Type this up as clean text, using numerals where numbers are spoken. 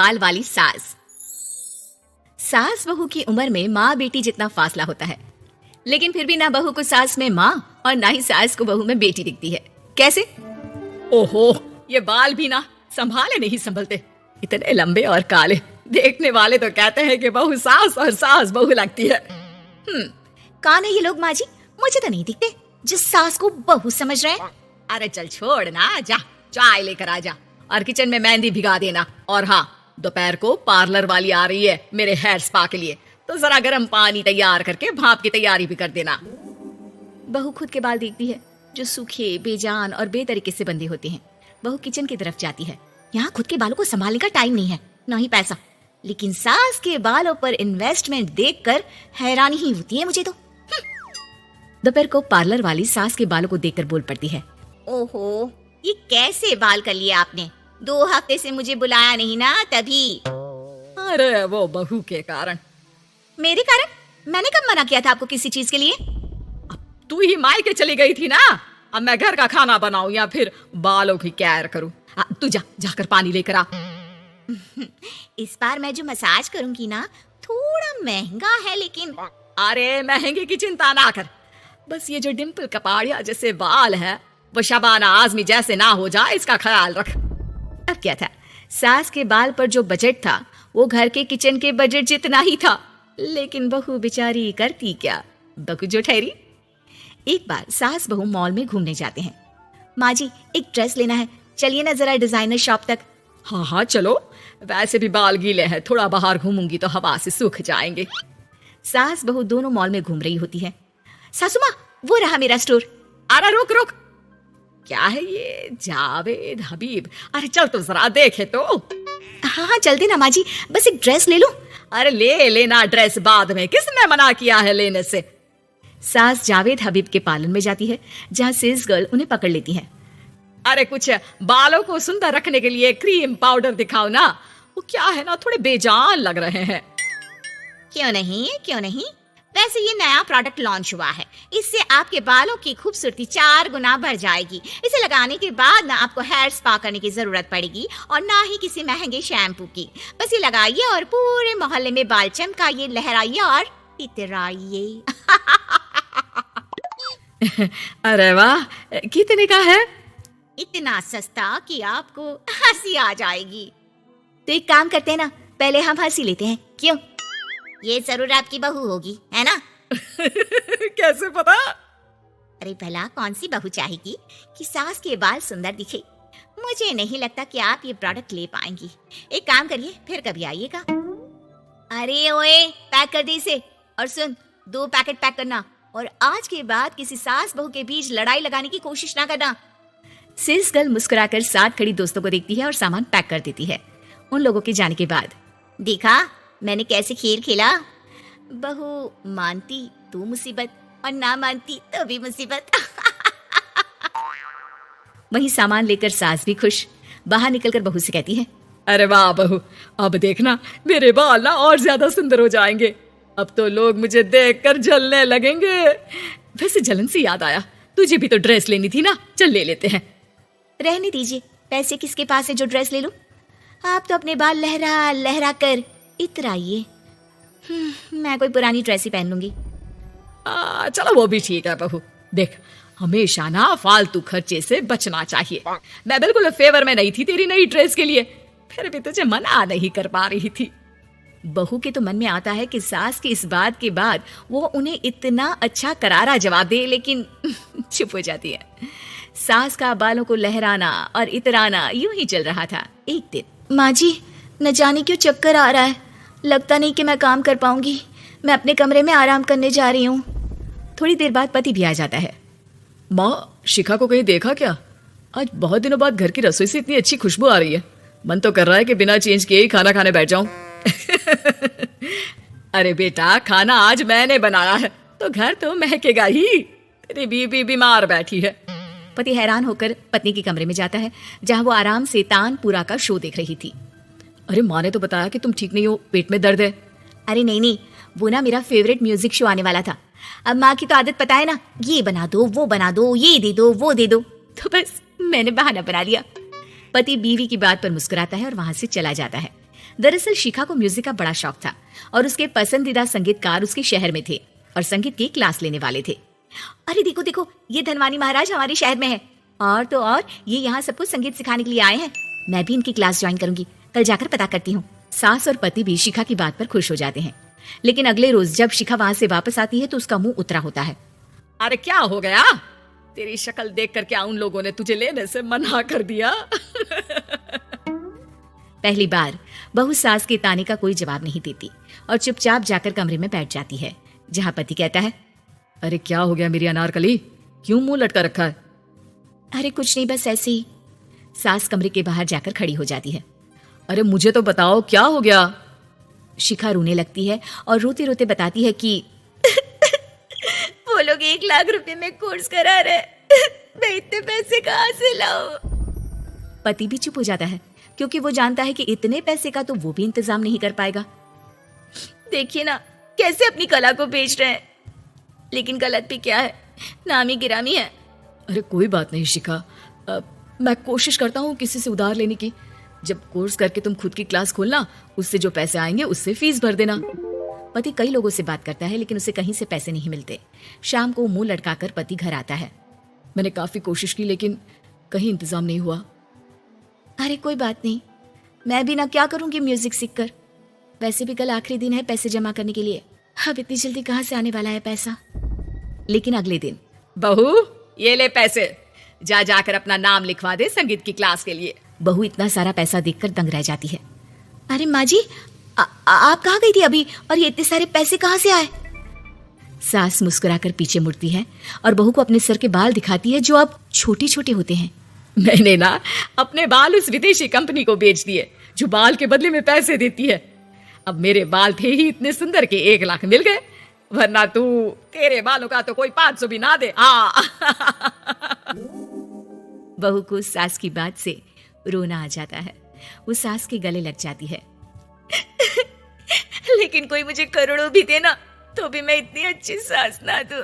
बाल वाली सास। सास बहू की उम्र में माँ बेटी जितना फासला होता है, लेकिन फिर भी ना बहू को सास में माँ और ना ही सास को बहू में बेटी दिखती है। कैसे? ओहो, ये बाल भी ना संभाले नहीं संभलते, इतने लंबे और काले। देखने वाले तो कहते हैं कि बहू सास और सास बहू लगती है। कौन है ये लोग माँ जी? मुझे तो नहीं दिखते जिस सास को बहू समझ रहे हैं। अरे चल छोड़ ना, जा चाय लेकर आ जा और किचन में मेहंदी भिगा देना। और हाँ, दोपहर को पार्लर वाली आ रही है मेरे हेयर स्पा के लिए, तो जरा गर्म पानी तैयार करके भाप की तैयारी भी कर देना। बहू खुद के बाल देखती है जो सूखे, बेजान और बेतरीके से बंधे होते हैं। बहू किचन की तरफ जाती है। यहाँ खुद के बालों को संभालने का टाइम नहीं है, ना ही पैसा, लेकिन सास के बालों पर इन्वेस्टमेंट देखकर हैरानी ही होती है मुझे तो। दोपहर को पार्लर वाली सास के बालों को देखकर बोल पड़ती है, ओहो, ये कैसे बाल कर लिए आपने? 2 हफ्ते से मुझे बुलाया नहीं ना, तभी। अरे वो बहू के कारण। मेरे कारण? मैंने कब मना किया था आपको किसी चीज के लिए? अब तू ही मायके चली गई थी ना। अब मैं घर का खाना बनाऊं या फिर बालों की केयर करूं? तू जाकर पानी लेकर आ। इस बार मैं जो मसाज करूंगी ना, थोड़ा महंगा है, लेकिन अरे महंगे की चिंता ना कर, बस ये जो डिम्पल कपाड़िया जैसे बाल है वो शबाना आजमी जैसे ना हो जाए, इसका ख्याल रख। अब क्या था, सास के बाल पर जो बजट था वो घर के किचन के बजट जितना ही था, लेकिन बहू बेचारी करती क्या, बहू जो ठहरी। एक बार सास बहू मॉल में घूमने जाते हैं। माँ जी, एक ड्रेस लेना है, चलिए ना जरा डिजाइनर शॉप तक। हाँ चलो, वैसे भी बाल गीले हैं, थोड़ा बाहर घूमूंगी तो हवा से सूख जाएंगे। सास बहू दोनों मॉल में घूम रही होती है। सासू माँ, वो रहा मेरा स्टोर। अरे रुक, क्या है ये? जावेद हबीब। अरे चल तो जरा देखे तो। हाँ चल देना माँ जी, बस एक ड्रेस ले लूं। अरे ले लेना ड्रेस बाद में, किसने मना किया है लेने से? सास जावेद हबीब के पार्लर में जाती है, जहाँ सेल्स गर्ल उन्हें पकड़ लेती है। अरे कुछ बालों को सुंदर रखने के लिए क्रीम पाउडर दिखाओ ना, वो क्या है ना, थोड़े बेजान लग रहे हैं। क्यों नहीं, वैसे ये नया प्रोडक्ट लॉन्च हुआ है, इससे आपके बालों की खूबसूरती 4 गुना बढ़ जाएगी। इसे लगाने के बाद ना आपको हेयर स्पा करने की जरूरत पड़ेगी और ना ही किसी महंगे शैम्पू की। बस ये लगाइए और पूरे मोहल्ले में बाल चमकाइए, लहराइए और इतराइए। अरे वाह, कितने का है? इतना सस्ता कि आपको हंसी आ जाएगी। तो एक काम करते हैं ना, पहले हम हंसी लेते हैं, क्यों? ये जरूर आपकी बहू होगी, है ना? कैसे पता? अरे भला कौन सी बहू चाहेगी कि सास के बाल सुंदर दिखे? मुझे नहीं लगता कि आप ये प्रोडक्ट ले पाएंगी। एक काम करिए, फिर कभी आइएगा। अरे ओए, पैक कर दे इसे। और सुन, 2 पैकेट पैक करना, और आज के बाद किसी सास बहू के बीच लड़ाई लगाने की कोशिश ना करना। सेल्स गर्ल मुस्कुराकर साथ खड़ी दोस्तों को देखती है और सामान पैक कर देती है। उन लोगों के जाने के बाद, देखा मैंने कैसे खेल खेला? बहू मानती तो मुसीबत, और ना मानती तो भी मुसीबत। वहीं सामान लेकर सास भी खुश बाहर निकलकर बहू से कहती है, अरे वाह बहू, अब देखना मेरे बाल ना और ज्यादा सुंदर हो जाएंगे। अब तो लोग मुझे देखकर जलने लगेंगे। वैसे जलन से याद आया, तुझे भी तो ड्रेस लेनी थी ना, चल ले लेते हैं। रहने दीजिए, पैसे किसके पास है जो ड्रेस ले लूं? आप तो अपने बाल लहरा लहरा कर इतराइए। मैं कोई पुरानी ड्रेस ही पहन लूंगी। चलो वो भी ठीक है बहू, देख हमेशा ना फालतू खर्चे से बचना चाहिए। मैं बिल्कुल फेवर में नहीं थी तेरी नई ड्रेस के लिए, फिर भी तुझे मना नहीं कर पा रही थी। बहू के तो मन में आता है कि सास की इस बात के बाद वो उन्हें इतना अच्छा करारा जवाब दे, लेकिन चुप हो जाती है। सास का बालों को लहराना और इतराना यूं ही चल रहा था। एक दिन, माँ जी न जाने क्यों चक्कर आ रहा है, लगता नहीं कि मैं काम कर पाऊंगी, मैं अपने कमरे में आराम करने जा रही हूँ। थोड़ी देर बाद पति भी आ जाता है। माँ, शिखा को कहीं देखा क्या? आज बहुत दिनों बाद घर की रसोई से इतनी अच्छी खुशबू आ रही है, मन तो कर रहा है कि बिना चेंज किए ही खाना खाने बैठ जाऊं। अरे बेटा, खाना आज मैंने बनाया है तो घर तो महकेगा ही। तेरी बीबी बीमार बैठी है। पति हैरान होकर पत्नी के कमरे में जाता है, जहां वो आराम से तानपुरा का शो देख रही थी। अरे माँ ने तो बताया कि तुम ठीक नहीं हो, पेट में दर्द है। अरे नहीं, वो ना मेरा फेवरेट म्यूजिक शो आने वाला था। अब माँ की तो आदत पता है ना, ये बना दो, वो बना दो, ये दे दो, वो दे दो, तो बस मैंने बहाना बना लिया। पति बीवी की बात पर मुस्कुराता है और वहां से चला जाता है। दरअसल शिखा को म्यूजिक का बड़ा शौक था और उसके पसंदीदा संगीतकार उसके शहर में थे और संगीत की क्लास लेने वाले थे। अरे देखो देखो, ये धनवानी महाराज हमारे शहर में है, और तो और ये यहाँ सबको संगीत सिखाने के लिए आए हैं। मैं भी इनकी क्लास ज्वाइन करूंगी, कल जाकर पता करती हूँ। सास और पति भी शिखा की बात पर खुश हो जाते हैं, लेकिन अगले रोज जब शिखा वहां से वापस आती है तो उसका मुंह उतरा होता है। अरे क्या हो गया? तेरी शक्ल देख कर क्या उन लोगों ने तुझे लेने से मना कर दिया? पहली बार बहू सास के ताने का कोई जवाब नहीं देती और चुपचाप जाकर कमरे में बैठ जाती है, जहां पति कहता है, अरे क्या हो गया मेरी अनारकली, क्यों मुंह लटका रखा है? अरे कुछ नहीं, बस ऐसे ही। सास कमरे के बाहर जाकर खड़ी हो जाती है। अरे मुझे तो बताओ क्या हो गया? शिखा रोने लगती है और रोते रोते बताती है कि वो लोग 1 लाख रुपए में कोर्स करा रहे, मैं इतने पैसे कहाँ से लाऊं? पति भी चुप हो जाता है, क्योंकि वो जानता है कि इतने पैसे का तो वो भी इंतजाम नहीं कर पाएगा। देखिए ना कैसे अपनी कला को बेच रहे हैं, लेकिन गलत भी क्या है, नामी गिरामी है। अरे कोई बात नहीं शिखा, मैं कोशिश करता हूँ किसी से उधार लेने की। जब कोर्स करके तुम खुद की क्लास खोलना, उससे जो पैसे आएंगे उससे फीस भर देना। पति कई लोगों से बात करता है, लेकिन उसे कहीं से पैसे नहीं मिलते। शाम को मुंह लटकाकर पति घर आता है। मैंने काफी कोशिश की, लेकिन कहीं इंतजाम नहीं हुआ। अरे कोई बात नहीं, मैं भी ना क्या करूंगी म्यूजिक सीखकर। वैसे भी कल आखिरी दिन है पैसे जमा करने के लिए, अब इतनी जल्दी कहाँ से आने वाला है पैसा। लेकिन अगले दिन, बहू ये ले पैसे, जा जाकर अपना नाम लिखवा दे संगीत की क्लास के लिए। बहू इतना सारा पैसा देखकर दंग रह जाती है। अरे माँ जी, आप कहाँ गई थी अभी, और ये इतने सारे पैसे कहाँ से आए? सास मुस्कुराकर पीछे मुड़ती है और बहू को अपने सर के बाल दिखाती है, जो अब छोटे छोटे होते हैं। मैंने ना अपने बाल उस विदेशी कंपनी को बेच दिए, जो बाल के बदले में पैसे देती है। अब मेरे बाल थे ही इतने सुंदर के 1 लाख मिल गए, वरना तेरे बालों का तो कोई 500 भी ना दे। बहू को सास की बात से रोना आ जाता है। वो सास के गले लग जाती है। लेकिन कोई मुझे करोड़ों भी देना तो भी मैं इतनी अच्छी सास ना दूं।